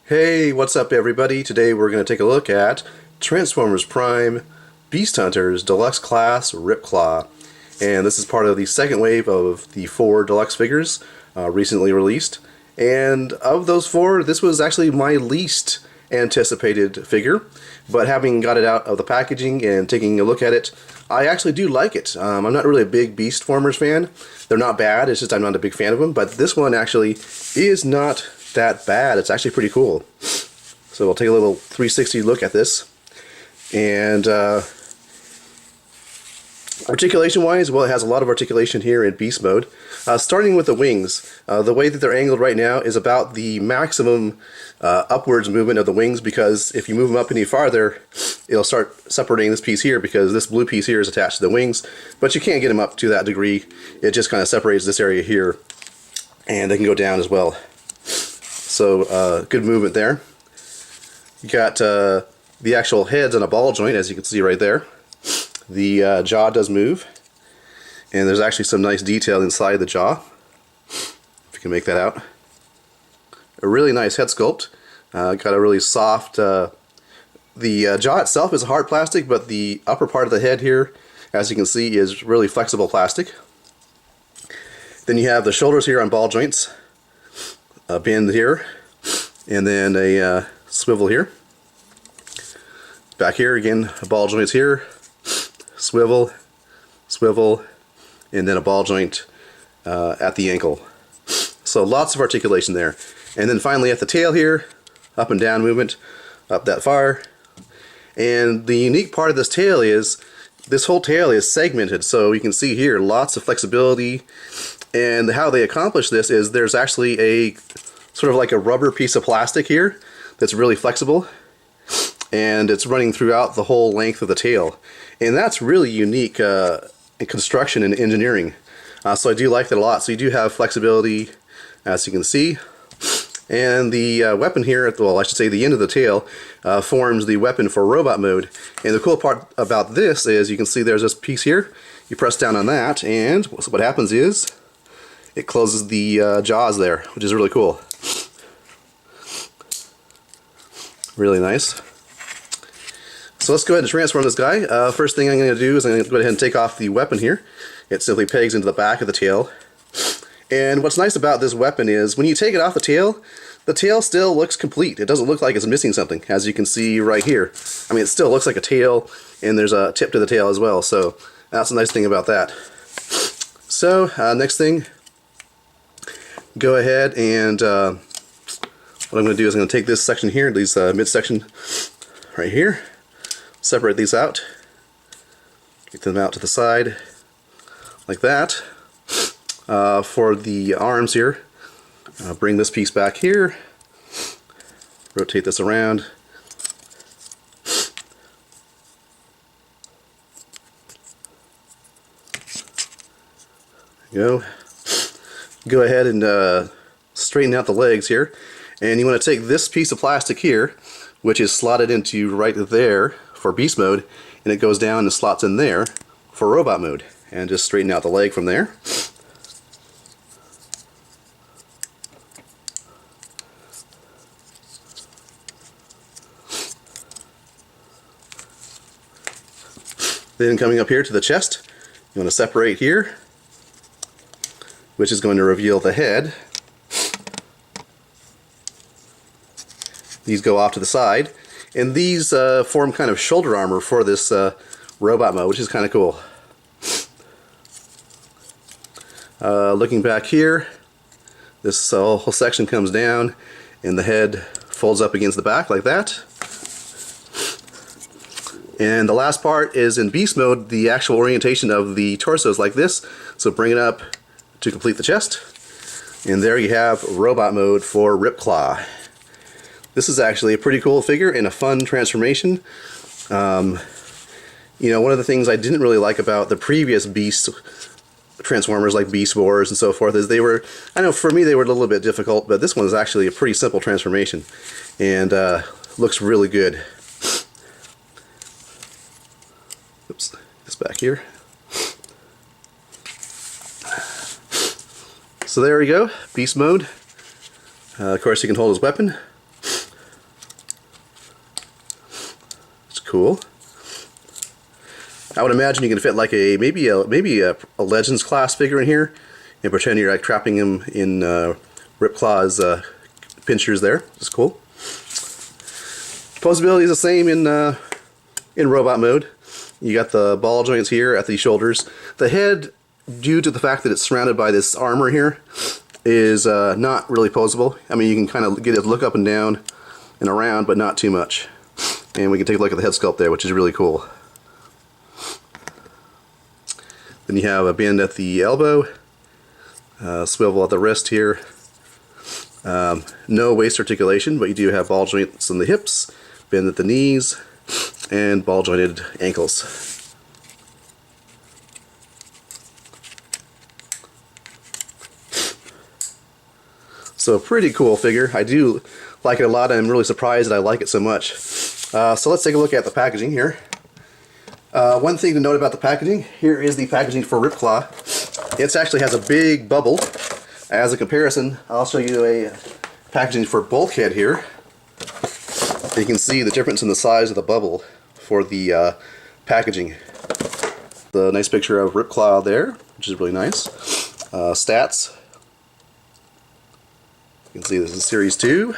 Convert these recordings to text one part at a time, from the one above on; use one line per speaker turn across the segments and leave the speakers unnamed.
Hey, what's up everybody? Today we're going to take a look at Transformers Prime Beast Hunters Deluxe Class RipClaw. And this is part of the second wave of the 4 deluxe figures recently released. And of those 4, this was actually my least anticipated figure. But having got it out of the packaging and taking a look at it, I actually do like it. I'm not really a big Beastformers fan. They're not bad, it's just I'm not a big fan of them. But this one actually is not that bad. It's actually pretty cool. So we'll take a little 360 look at this. And articulation wise, well, it has a lot of articulation here in beast mode. Starting with the wings, the way that they're angled right now is about the maximum upwards movement of the wings, because if you move them up any farther, it'll start separating this piece here, because this blue piece here is attached to the wings, but you can't get them up to that degree. It just kind of separates this area here, and they can go down as well. So good movement there. You got the actual heads on a ball joint, as you can see right there. The jaw does move, and there's actually some nice detail inside the jaw, if you can make that out. A really nice head sculpt. Got a really soft, the jaw itself is a hard plastic, but the upper part of the head here, as you can see, is really flexible plastic. Then you have the shoulders here on ball joints, a bend here, and then a swivel here. Back here again, a ball joints here, swivel, swivel, and then a ball joint at the ankle. So lots of articulation there. And then finally at the tail here, up and down movement, up that far. And the unique part of this tail is, this whole tail is segmented, so you can see here lots of flexibility. And how they accomplish this is there's actually a sort of like a rubber piece of plastic here that's really flexible, and it's running throughout the whole length of the tail. And that's really unique in construction and engineering. So I do like that a lot. So you do have flexibility, as you can see. And the weapon here, well, I should say the end of the tail, forms the weapon for robot mode. And the cool part about this is you can see there's this piece here. You press down on that, and what happens is it closes the jaws there, which is really cool. Really nice. So let's go ahead and transform this guy. First thing I'm going to do is I'm going to go ahead and take off the weapon here. It simply pegs into the back of the tail. And what's nice about this weapon is when you take it off the tail still looks complete. It doesn't look like it's missing something, as you can see right here. I mean, it still looks like a tail, and there's a tip to the tail as well. So that's a nice thing about that. So next thing, go ahead and what I'm going to do is I'm going to take this section here, these midsection right here, separate these out, get them out to the side like that. For the arms here, bring this piece back here, rotate this around, go ahead and straighten out the legs here. And you want to take this piece of plastic here, which is slotted into right there for beast mode, and it goes down and slots in there for robot mode, and just straighten out the leg from there. Then coming up here to the chest, you want to separate here, which is going to reveal the head. These go off to the side, and these form kind of shoulder armor for this robot mode, which is kind of cool. Looking back here, this whole section comes down, and the head folds up against the back like that. And the last part is in beast mode, the actual orientation of the torso is like this. So bring it up to complete the chest. And there you have robot mode for RipClaw. This is actually a pretty cool figure and a fun transformation. You know, one of the things I didn't really like about the previous Beast Transformers, like Beast Wars and so forth, is they were, I know for me they were a little bit difficult, but this one is actually a pretty simple transformation, and looks really good. Oops, this back here. So there we go, beast mode. Of course, he can hold his weapon. cool. I would imagine you can fit like maybe a Legends class figure in here and pretend you're like trapping him in RipClaw's pinchers there. It's cool. Posability is the same in robot mode. You got the ball joints here at the shoulders. The head, due to the fact that it's surrounded by this armor here, is not really posable. I mean, you can kind of get it to look up and down and around, but not too much. And we can take a look at the head sculpt there, which is really cool. Then you have a bend at the elbow, swivel at the wrist here. No waist articulation, but you do have ball joints in the hips, bend at the knees, and ball jointed ankles. So pretty cool figure. I do like it a lot, and I'm really surprised that I like it so much. So let's take a look at the packaging here. One thing to note about the packaging, here is the packaging for RipClaw. It actually has a big bubble. As a comparison, I'll show you a packaging for Bulkhead here. You can see the difference in the size of the bubble for the packaging. The nice picture of RipClaw there, which is really nice. Stats. You can see this is Series 2.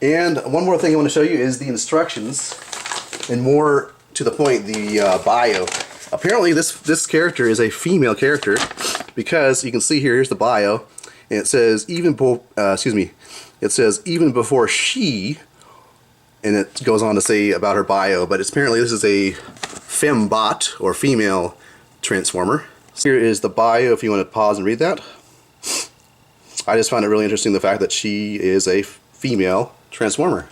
And one more thing I want to show you is the instructions, and more to the point, the bio. Apparently this character is a female character, because you can see here, here's the bio, and it says even before she, and it goes on to say about her bio, but apparently this is a fembot, or female transformer. Here is the bio if you want to pause and read that. I just found it really interesting, the fact that she is a female transformer.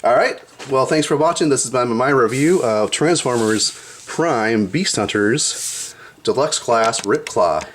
Alright, well, thanks for watching. This has been my review of Transformers Prime Beast Hunters Deluxe Class RipClaw.